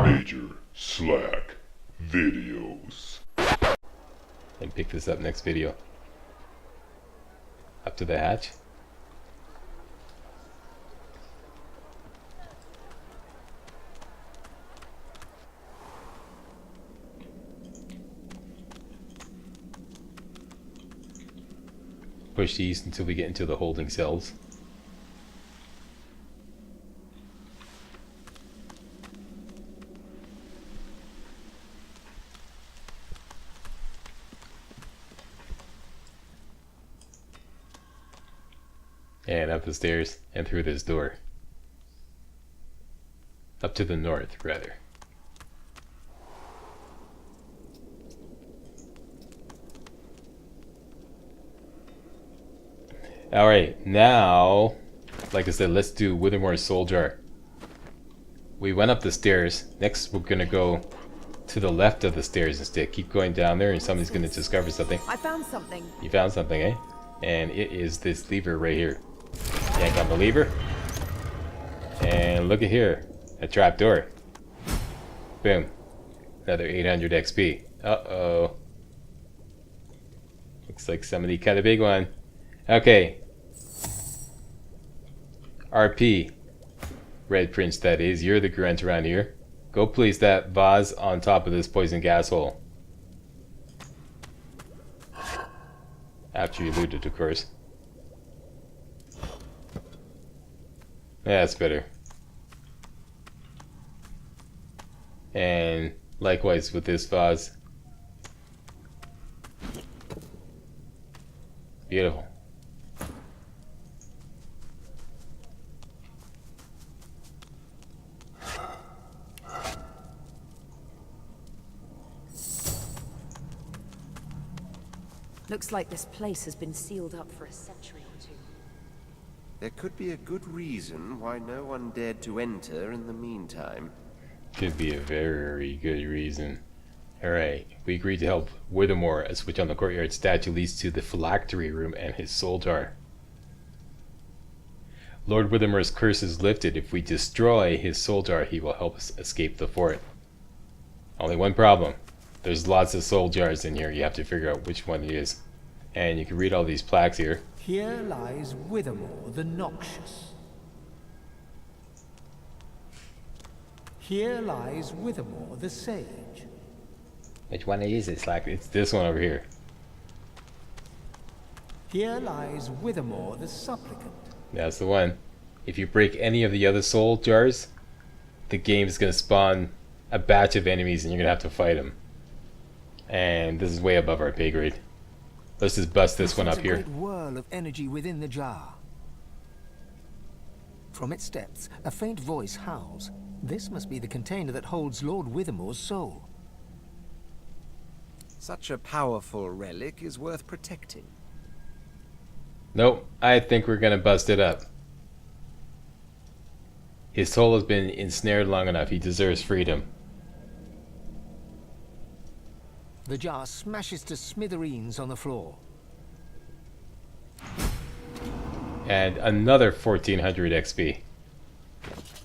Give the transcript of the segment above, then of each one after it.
MajorSlackVideos. And pick this up next video. Up to the hatch. Push these until we get into the holding cells. And up the stairs and through this door. Up to the north, rather. Alright, now, like I said, let's do Withermoore Soul Jar. We went up the stairs. Next, we're going to go to the left of the stairs instead. Keep going down there and somebody's going to discover something. I found something. You found something, eh? And it is this lever right here. Yank on the lever. And look at here. A trapdoor. Boom. Another 800 XP. Uh-oh. Looks like somebody cut a big one. Okay. RP. Red Prince, that is. You're the grunt around here. Go place that vase on top of this poison gas hole. After you loot it, of course. That's better. And likewise with this vase. Beautiful. Looks like this place has been sealed up for a century or two. There could be a good reason why no one dared to enter in the meantime. Could be a very good reason. Alright, we agreed to help Withermoore. A switch on the courtyard statue leads to the phylactery room and his soul jar. Lord Withermoore's curse is lifted. If we destroy his soul jar, he will help us escape the fort. Only one problem. There's lots of soul jars in here. You have to figure out which one it is. And you can read all these plaques here. Here lies Withermoore the Noxious. Here lies Withermoore the Sage. Which one is it? It's this one over here. Here lies Withermoore the Supplicant. That's the one. If you break any of the other soul jars, the game is going to spawn a batch of enemies and you're going to have to fight them. And this is way above our pay grade. Let's just bust this one up here. There's a great whirl of energy within the jar. From its depths, a faint voice howls. This must be the container that holds Lord Withermoore's soul. Such a powerful relic is worth protecting. Nope, I think we're gonna bust it up. His soul has been ensnared long enough. He deserves freedom. The jar smashes to smithereens on the floor. And another 1400 XP.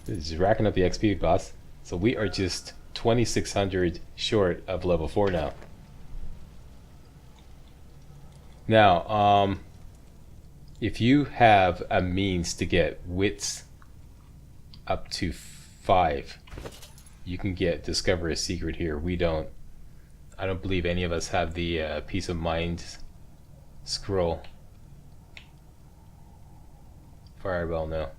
This is racking up the XP, boss. So we are just 2600 short of level 4 now. Now, if you have a means to get wits up to 5, you can discover a secret here. We don't. I don't believe any of us have the peace of mind scroll. Fireball, no.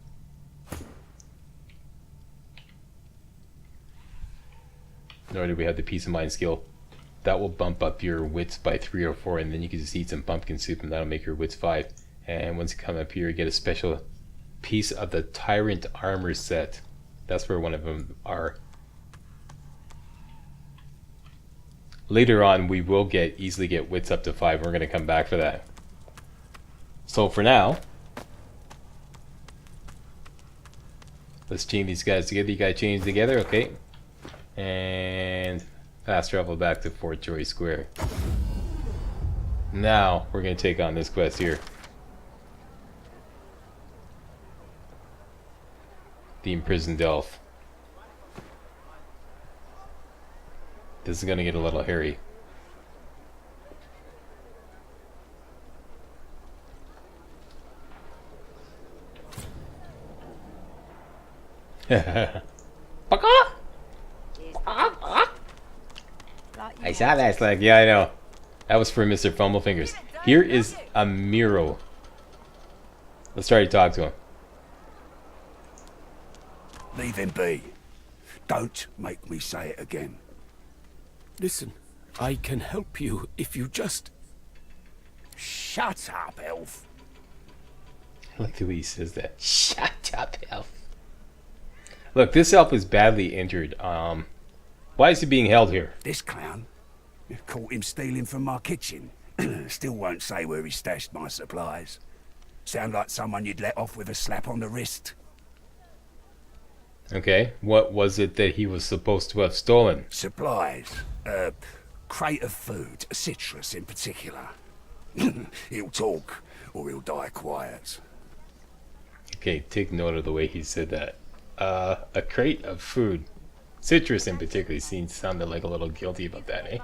Nor do we have the peace of mind skill. That will bump up your wits by 3 or 4, and then you can just eat some pumpkin soup and that'll make your wits 5. And once you come up here, you get a special piece of the Tyrant Armor set. That's where one of them are. Later on, we will easily get wits up to 5. We're going to come back for that. So for now, let's chain these guys together. You got chains together, okay? And fast travel back to Fort Joy Square. Now we're going to take on this quest here. The imprisoned elf. This is gonna get a little hairy. I saw that. It's like, yeah, I know. That was for Mr. Fumblefingers. Here is Amyro. Let's try to talk to him. Leave him be. Don't make me say it again. Listen, I can help you if you just... Shut up, elf. I like the way he says that. Shut up, elf. Look, this elf is badly injured. Why is he being held here? This clown caught him stealing from my kitchen. Still won't say where he stashed my supplies. Sound like someone you'd let off with a slap on the wrist. Okay, what was it that he was supposed to have stolen? Supplies. A crate of food, citrus in particular. He'll talk, or he'll die quiet. Okay, take note of the way he said that. A crate of food. Citrus in particular sounded like a little guilty about that, eh?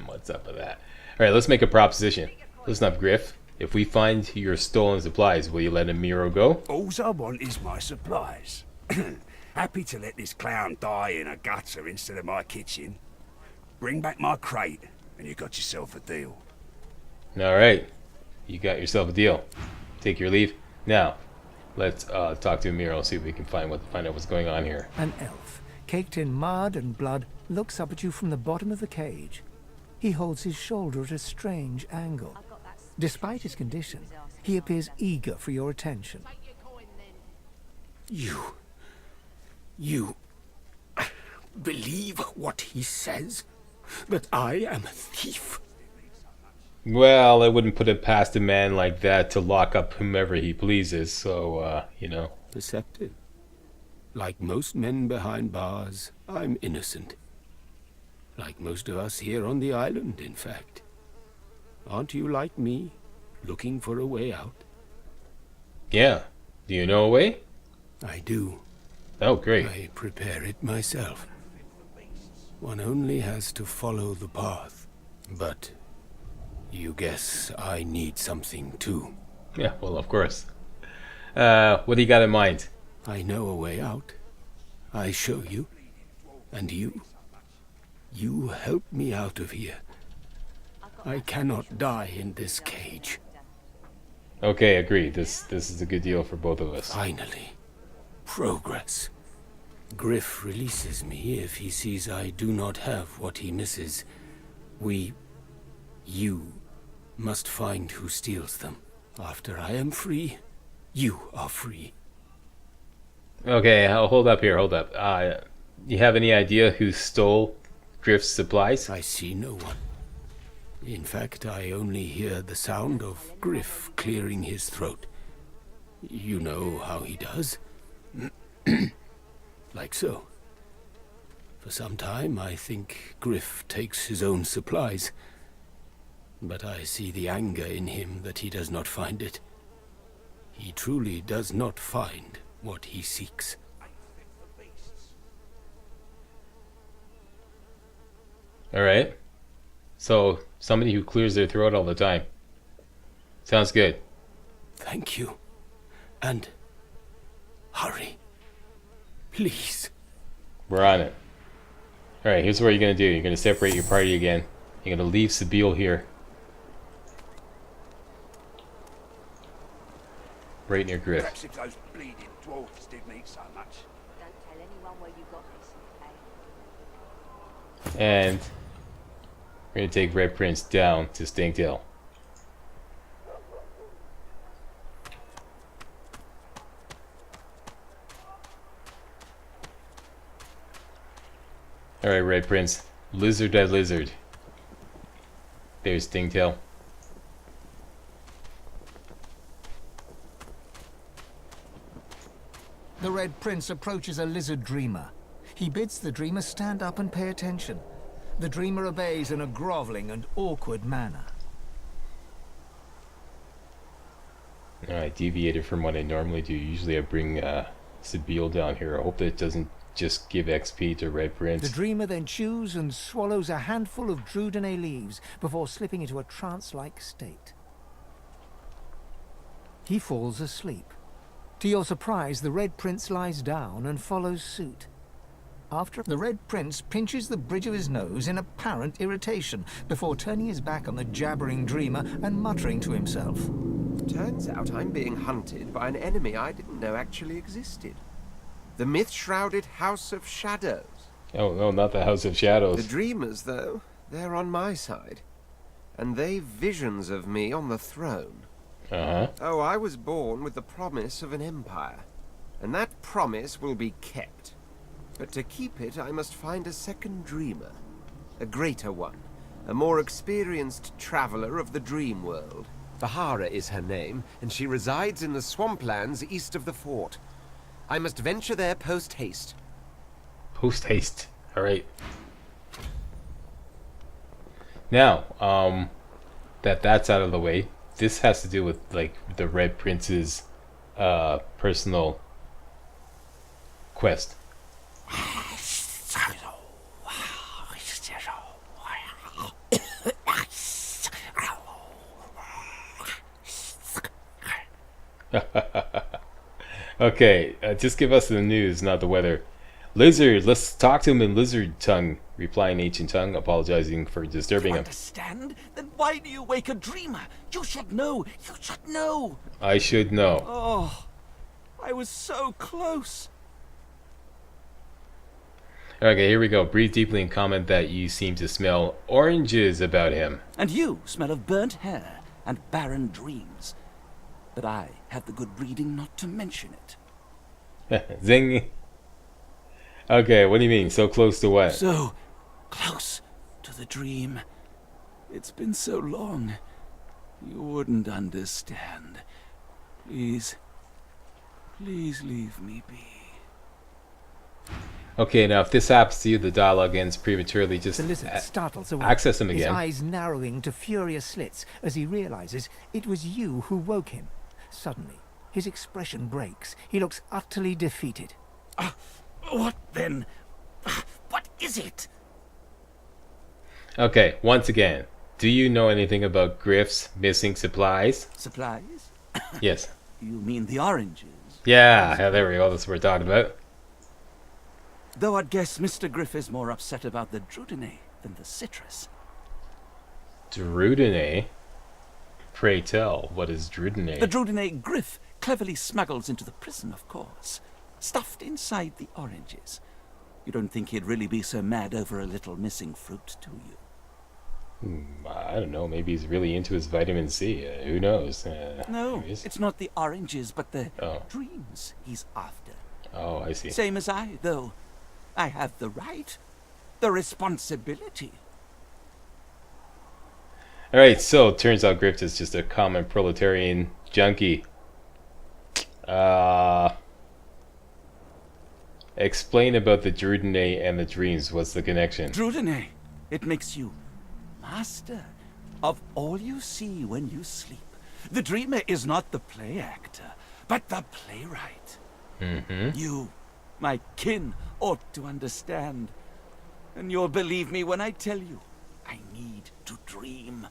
What's up with that? Alright, let's make a proposition. Listen up, Griff. If we find your stolen supplies, will you let Amyro go? All I want is my supplies. Happy to let this clown die in a gutter instead of my kitchen. Bring back my crate, and you got yourself a deal. Alright, you got yourself a deal. Take your leave. Now, let's talk to Amyro, see if we can find out what's going on here. An elf, caked in mud and blood, looks up at you from the bottom of the cage. He holds his shoulder at a strange angle. Despite his condition, he appears eager for your attention. You believe what he says? That I am a thief? Well, I wouldn't put it past a man like that to lock up whomever he pleases, so, you know. Deceptive. Like most men behind bars, I'm innocent. Like most of us here on the island, in fact. Aren't you like me, looking for a way out? Yeah. Do you know a way? I do. Oh, great. I prepare it myself. One only has to follow the path. But you guess I need something too. Yeah, well, of course. What do you got in mind? I know a way out. I show you. And you help me out of here. I cannot die in this cage. Okay, agreed. This is a good deal for both of us. Finally. Progress. Griff releases me if he sees I do not have what he misses. You must find who steals them. After I am free, you are free. Okay, hold up here, hold up. You have any idea who stole Griff's supplies? I see no one. In fact, I only hear the sound of Griff clearing his throat. You know how he does? Like so. For some time, I think Griff takes his own supplies. But I see the anger in him that he does not find it. He truly does not find what he seeks. Alright. So, somebody who clears their throat all the time. Sounds good. Thank you. And hurry. Please. We're on it. Alright, here's what you're going to do. You're going to separate your party again. You're going to leave Sabine here. Right near Griff. Perhaps if those bleeding dwarfs didn't eat so much. Don't tell anyone where you got this, okay? And we're going to take Red Prince down to Stingtail. Alright, Red Prince. Lizard at lizard. There's Stingtail. The Red Prince approaches a lizard dreamer. He bids the dreamer stand up and pay attention. The dreamer obeys in a groveling and awkward manner. Alright, deviated from what I normally do. Usually I bring Sabine down here. I hope that doesn't just give XP to Red Prince. The dreamer then chews and swallows a handful of Druidine leaves before slipping into a trance-like state. He falls asleep. To your surprise, the Red Prince lies down and follows suit. After, the Red Prince pinches the bridge of his nose in apparent irritation before turning his back on the jabbering dreamer and muttering to himself. Turns out I'm being hunted by an enemy I didn't know actually existed. The myth-shrouded House of Shadows. Oh no, not the House of Shadows. The dreamers, though, they're on my side. And they've visions of me on the throne. Uh-huh. Oh, I was born with the promise of an empire. And that promise will be kept. But to keep it, I must find a second dreamer. A greater one. A more experienced traveler of the dream world. Bahara is her name, and she resides in the swamplands east of the fort. I must venture there post-haste. Post-haste. Alright. Now, that's out of the way. This has to do with, like, the Red Prince's, personal quest. Okay, just give us the news, not the weather. Lizard, let's talk to him in lizard tongue. Reply in ancient tongue, apologizing for disturbing him. Understand? Then why do you wake a dreamer? You should know. You should know. I should know. Oh, I was so close. Okay, here we go. Breathe deeply and comment that you seem to smell oranges about him. And you smell of burnt hair and barren dreams. But I have the good breeding not to mention it. Zing. Okay, what do you mean? So close to what? So close to the dream. It's been so long. You wouldn't understand. Please, please leave me be. Okay, now if this happens to you, the dialogue ends prematurely. Just The lizard startles away, access him his again. eyes narrowing to furious slits as he realizes it was you who woke him. Suddenly, his expression breaks. He looks utterly defeated. What then? What is it? Okay, once again, do you know anything about Griff's missing supplies? Supplies? Yes. You mean the oranges? Yeah, there we go. That's what we're talking about. Though I'd guess Mr. Griff is more upset about the Druidine than the citrus. Druidine? Pray tell, what is Druidine? The Druidine Griff cleverly smuggles into the prison, of course. Stuffed inside the oranges. You don't think he'd really be so mad over a little missing fruit, do you? I don't know. Maybe he's really into his vitamin C. Who knows? No, anyways. it's not the oranges, but the Oh. dreams he's after. Oh, I see. Same as I, though. I have the right, the responsibility. Alright, so it turns out Griff is just a common proletarian junkie. Explain about the Druidine and the dreams. What's the connection? Druidine, it makes you master of all you see when you sleep. The dreamer is not the play actor, but the playwright. Mm-hmm. You, my kin, ought to understand. And you'll believe me when I tell you, I need to dream.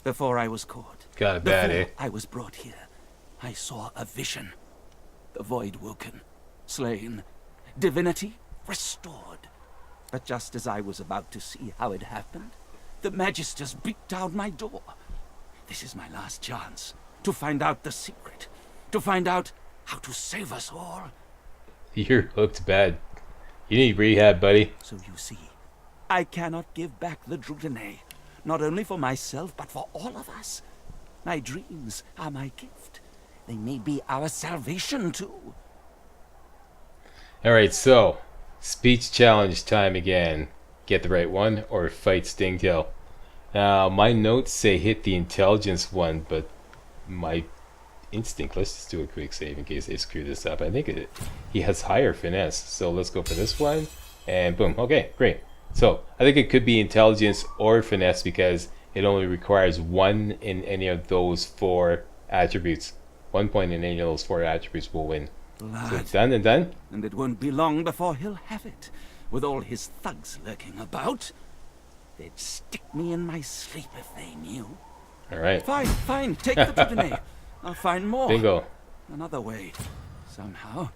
Before I was caught, Got it bad, before eh? I was brought here, I saw a vision. The void woken, slain, divinity restored. But just as I was about to see how it happened, the Magisters beat down my door. This is my last chance to find out the secret, to find out how to save us all. You're hooked bad. You need rehab, buddy. So you see, I cannot give back the Druidine, not only for myself, but for all of us. My dreams are my gift. They may be our salvation, too. Alright, so speech challenge time again. Get the right one or fight Stingtail. Now, my notes say hit the intelligence one, but my instinct, let's just do a quick save in case they screw this up. I think he has higher finesse, so let's go for this one, and boom. Okay, great. So I think it could be intelligence or finesse because it only requires 1 in any of those 4 attributes. 1 point in any of those 4 attributes will win. Blood. Done and done? And it won't be long before he'll have it. With all his thugs lurking about. They'd stick me in my sleep if they knew. Alright. Fine, take the Divinity. I'll find more. Bingo. Another way. Somehow,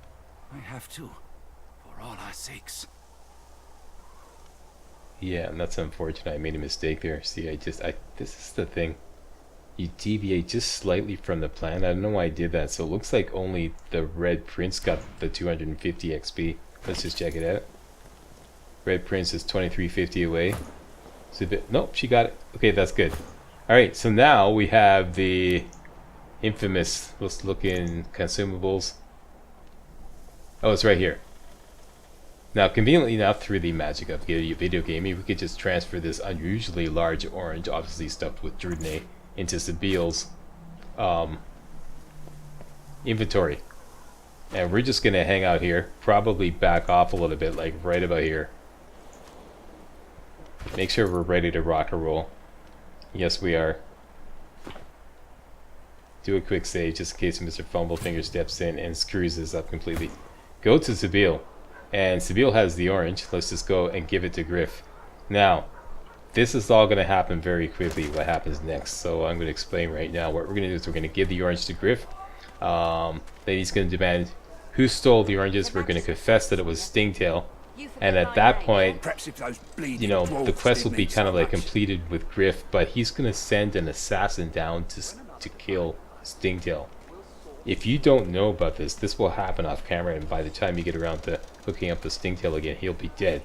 I have to. For all our sakes. Yeah, and that's unfortunate. I made a mistake there. See, this is the thing. You deviate just slightly from the plan. I don't know why I did that. So it looks like only the Red Prince got the 250 XP. Let's just check it out. Red Prince is 2350 away. So nope, she got it. Okay, that's good. Alright, so now we have the infamous, let's look in consumables. Oh, it's right here. Now, conveniently enough, through the magic of video gaming, we could just transfer this unusually large orange, obviously stuffed with Divinity, into Sabiel's inventory. And we're just going to hang out here, probably back off a little bit, like right about here. Make sure we're ready to rock and roll. Yes, we are. Do a quick save just in case Mr. Fumblefinger steps in and screws this up completely. Go to Sabiel. And Sabiel has the orange. Let's just go and give it to Griff. Now, this is all going to happen very quickly, what happens next. So I'm going to explain right now. What we're going to do is we're going to give the orange to Griff. Then he's going to demand who stole the oranges. We're going to confess that it was Stingtail. And at that point, you know, the quest will be kind of like completed with Griff. But he's going to send an assassin down to kill Stingtail. If you don't know about this, this will happen off camera, and by the time you get around to hooking up the Stingtail again, he'll be dead.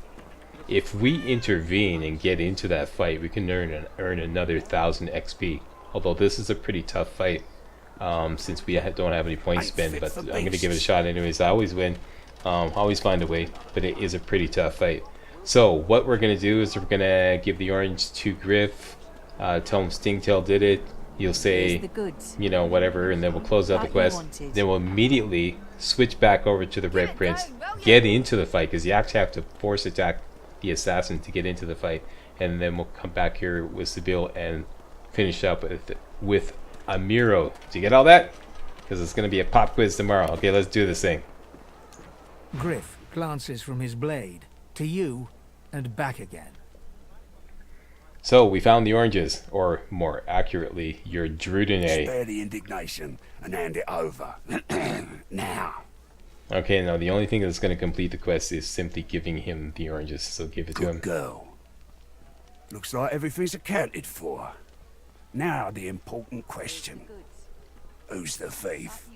If we intervene and get into that fight, we can earn another 1000 XP. Although this is a pretty tough fight, since we don't have any points to spend, but I'm going to give it a shot anyways. I always win, always find a way, but it is a pretty tough fight. So what we're going to do is we're going to give the orange to Griff, tell him Stingtail did it. He'll say, you know, whatever, and then we'll close out the quest. Then we'll immediately switch back over to the Red Prince, get into the fight, because you actually have to force attack the assassin to get into the fight, and then we'll come back here with Sabiel and finish up with Amyro. Do you get all that? Because it's going to be a pop quiz tomorrow. Okay, let's do this thing. Griff glances from his blade to you and back again. So we found the oranges, or more accurately, your Divinity. Spare the indignation and hand it over. Now. Okay, now the only thing that's going to complete the quest is simply giving him the oranges, so give it to him. Good girl. Looks like everything's accounted for. Now the important question. Who's the thief?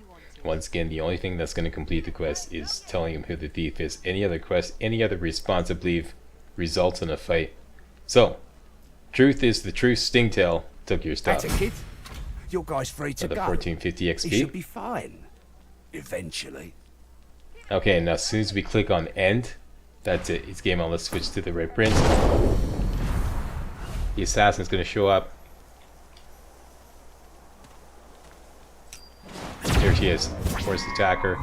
Once again, the only thing that's going to complete the quest is telling him who the thief is. Any other quest, any other response, I believe, results in a fight. So, truth is the truth. Stingtail took your stuff. That's a kid. Your guy's free to For the go. 1450 XP. He should be fine. Eventually. Okay, now as soon as we click on end, that's it. It's game on. Let's switch to the Red Prince. The assassin's going to show up. There she is. Force attacker.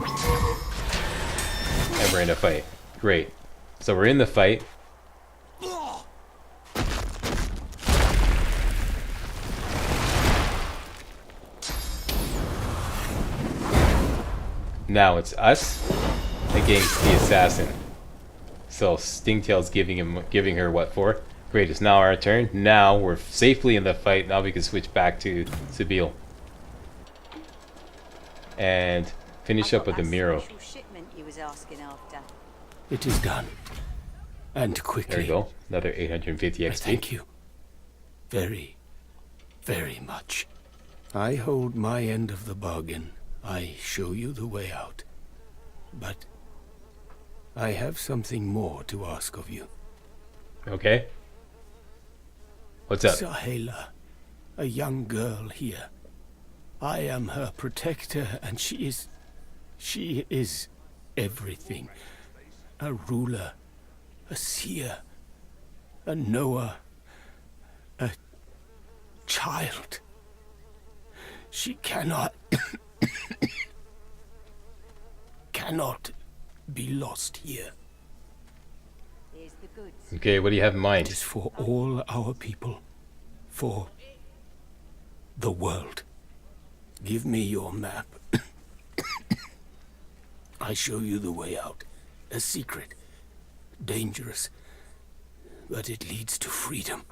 And we're in a fight. Great. So we're in the fight. Now it's us against the assassin. So Stingtail's giving her what for? Great, it's now our turn. Now we're safely in the fight. Now we can switch back to Sabiel. And finish up with Amyro. It is done. And quickly. There you go. Another 850 XP. Thank you. Very, very much. I hold my end of the bargain. I show you the way out. But I have something more to ask of you. Okay. What's up? Sahela, a young girl here. I am her protector, and she is everything. A ruler, a seer, a knower, a child. She cannot be lost here. Okay, what do you have in mind? It is for all our people, for the world. Give me your map, I show you the way out. A secret. Dangerous. But it leads to freedom.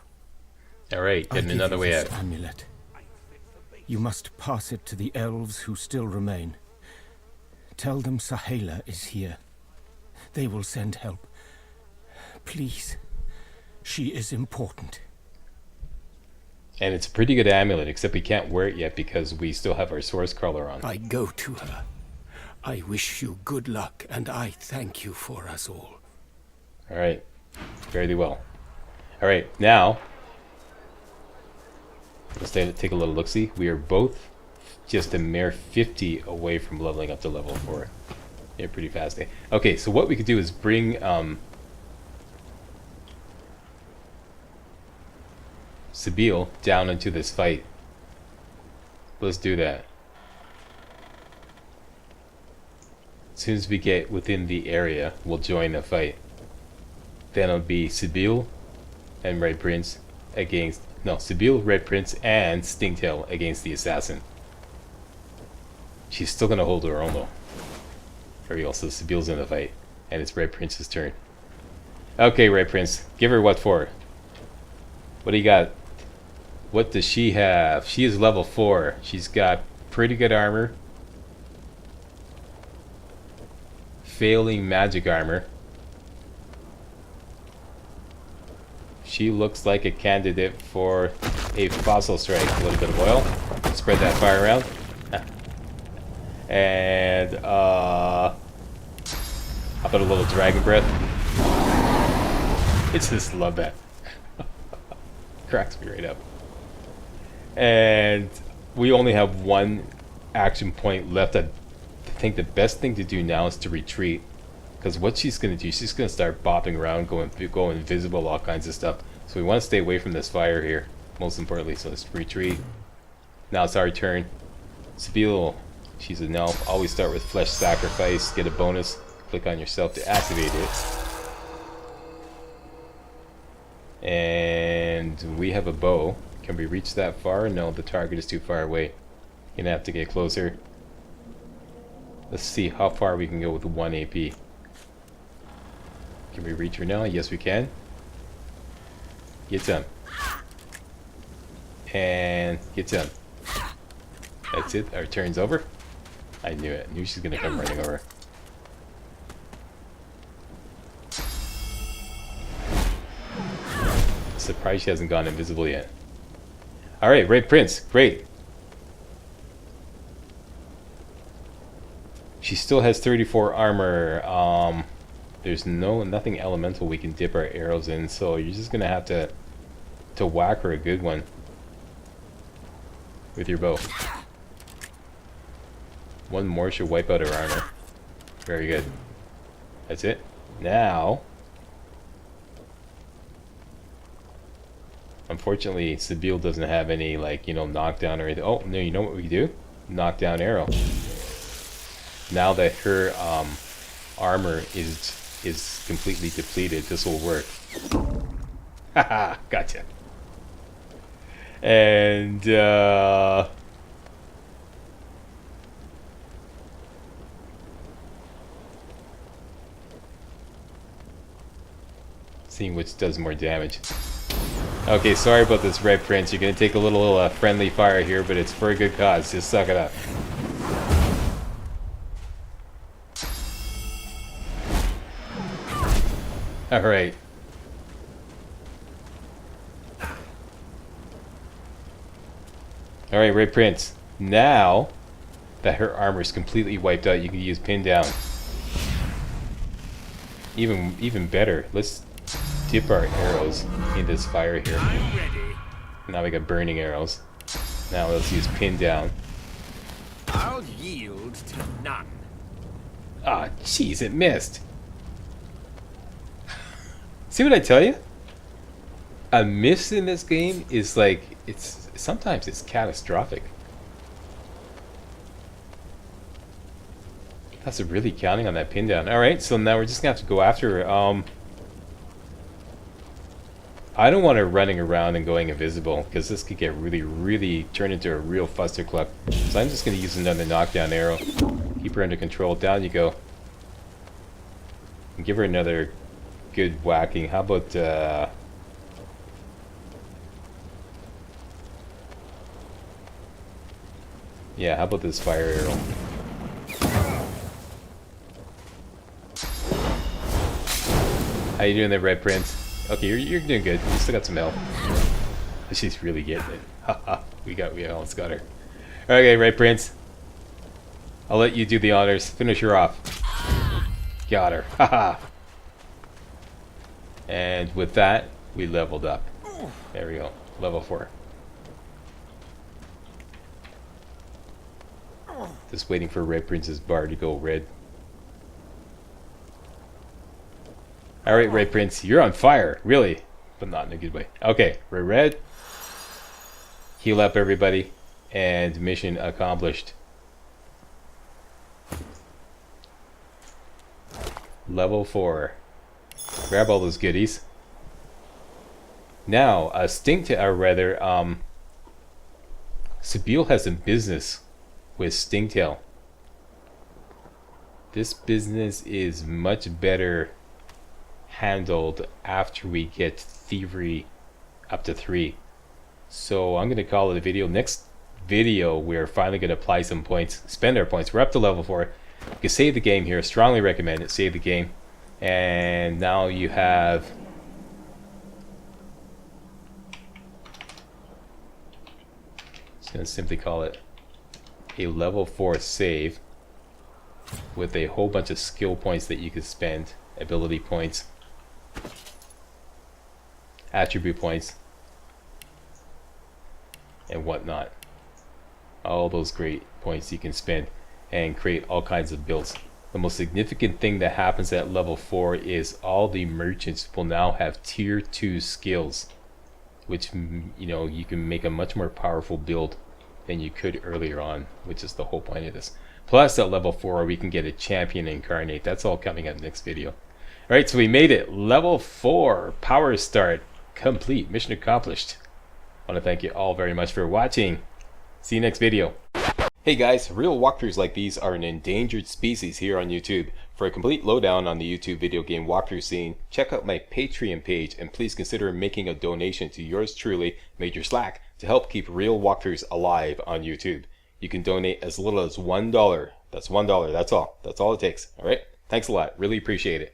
Alright, getting another way out. Amulet. You must pass it to the elves who still remain. Tell them Sahela is here. They will send help. Please. She is important. And it's a pretty good amulet, except we can't wear it yet because we still have our source crawler on. I go to her. I wish you good luck, and I thank you for us all. Alright. Very well. Alright, now let's take a little look-see. We are both just a mere 50 away from leveling up to level 4. Yeah, pretty fast. Okay, so what we could do is bring Sabine down into this fight. Let's do that. As soon as we get within the area, we'll join the fight. Then it'll be Sabine and Red Prince against... No, Sabine, Red Prince, and Stingtail against the assassin. She's still gonna hold her own though. Very well, so Sabine's in the fight. And it's Red Prince's turn. Okay, Red Prince. Give her what for? What do you got? What does she have? She is level 4. She's got pretty good armor. Failing magic armor. She looks like a candidate for a fossil strike. A little bit of oil. Spread that fire around. And how about a little dragon breath? It's just love that. Cracks me right up. And we only have one action point left. I think the best thing to do now is to retreat, because what she's going to do, she's going to start bopping around, go invisible, all kinds of stuff. So we want to stay away from this fire here, most importantly. So let's retreat. Now it's our turn. Sabine, she's an elf. Always start with flesh sacrifice. Get a bonus. Click on yourself to activate it. And we have a bow. Can we reach that far? No, the target is too far away. You're gonna have to get closer. Let's see how far we can go with 1 AP. Can we reach her now? Yes, we can. Get some. And get some. That's it. Our turn's over. I knew it. I knew she's gonna come running over. Surprised she hasn't gone invisible yet. Alright, Red Prince. Great. She still has 34 armor. There's nothing elemental we can dip our arrows in, so you're just gonna have to whack her a good one with your bow. One more should wipe out her armor. Very good. That's it. Now, unfortunately, Sabine doesn't have any, like, you know, knockdown or anything. Oh, no, you know what we do? Knockdown arrow. Now that her armor is completely depleted, this will work. Haha, gotcha. And seeing which does more damage. Okay, sorry about this, Red Prince. You're gonna take a little friendly fire here, but it's for a good cause. Just suck it up. Alright. Alright, Red Prince. Now that her armor is completely wiped out, you can use pin down. Even better. Let's dip our arrows in this fire here. I'm ready. Now we got burning arrows. Now let's use pin down. I'll yield to none. Ah, jeez, it missed. See what I tell you? A miss in this game is like, sometimes it's catastrophic. That's really counting on that pin down. Alright, so now we're just gonna have to go after her. I don't want her running around and going invisible, because this could get really turn into a real fustercluck. So I'm just gonna use another knockdown arrow. Keep her under control. Down you go. give her another good whacking. How about yeah, how about this fire arrow? How you doing there, Red Prince? Okay, you're doing good. You still got some health. She's really getting it. Haha, we almost got her. Okay, Red Prince. I'll let you do the honors. Finish her off. Got her. Haha. And with that, we leveled up. There we go. Level 4. Just waiting for Red Prince's bar to go red. Alright, Red Prince, you're on fire. Really. But not in a good way. Okay, we're red. Heal up, everybody. And mission accomplished. Level 4. Grab all those goodies. Now, Stingtail, or rather, Sebille has some business with Stingtail. This business is much better handled after we get Thievery up to 3. So I'm going to call it a video. Next video, we're finally going to apply some points, spend our points. We're up to level 4. You can save the game here. Strongly recommend it. Save the game. And now you have... just going to simply call it a level 4 save with a whole bunch of skill points that you can spend, ability points, attribute points, and whatnot. All those great points you can spend and create all kinds of builds. The most significant thing that happens at level 4 is all the merchants will now have tier 2 skills, which, you know, you can make a much more powerful build than you could earlier on, which is the whole point of this. Plus at level 4 we can get a champion incarnate. That's all coming up next video. Alright, so we made it. Level 4 power start complete. Mission accomplished. I want to thank you all very much for watching. See you next video. Hey guys, real walkthroughs like these are an endangered species here on YouTube. For a complete lowdown on the YouTube video game walkthrough scene, check out my Patreon page and please consider making a donation to yours truly, Major Slack, to help keep real walkthroughs alive on YouTube. You can donate as little as $1. That's $1, that's all. That's all it takes. Alright? Thanks a lot. Really appreciate it.